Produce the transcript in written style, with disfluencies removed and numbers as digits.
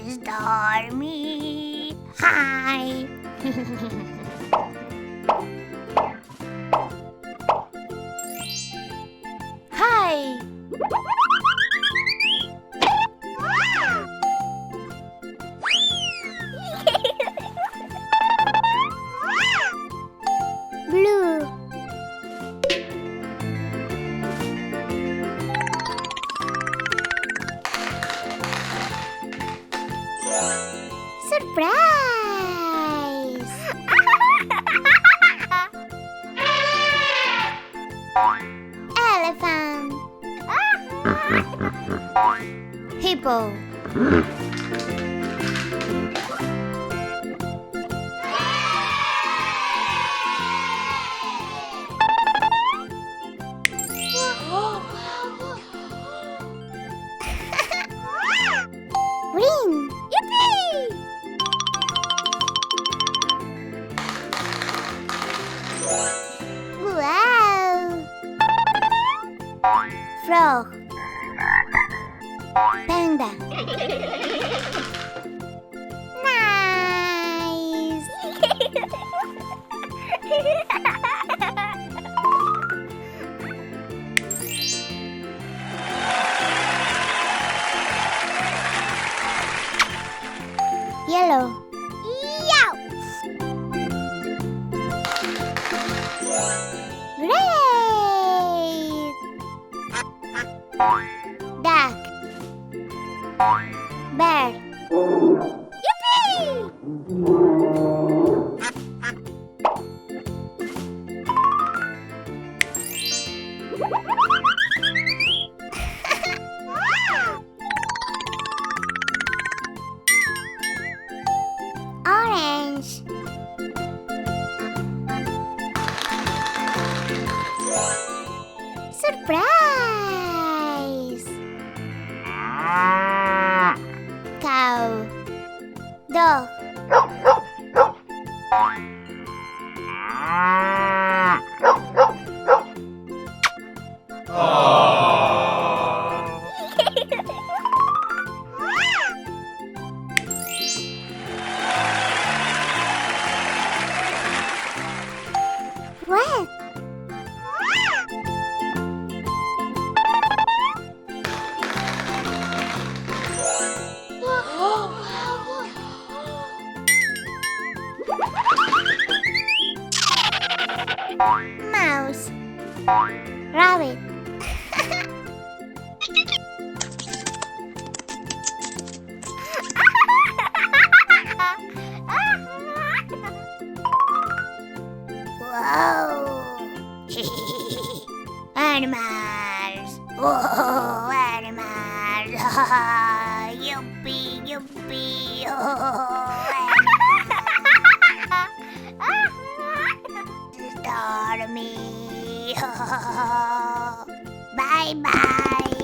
Stormy. Hi. Hi. Blue. Surprise! Elephant. Hippo. Green. Yippee! Wow! Frog. Panda. Nice! Yellow. Yow! Great! Duck. Bird. Yippee! Orange. Surprise! Cow. Dog. What? Mouse. Rabbit. Whoa! Animals! Whoa, animals! Yuppie, yuppie! Oh, Stormy! Bye bye!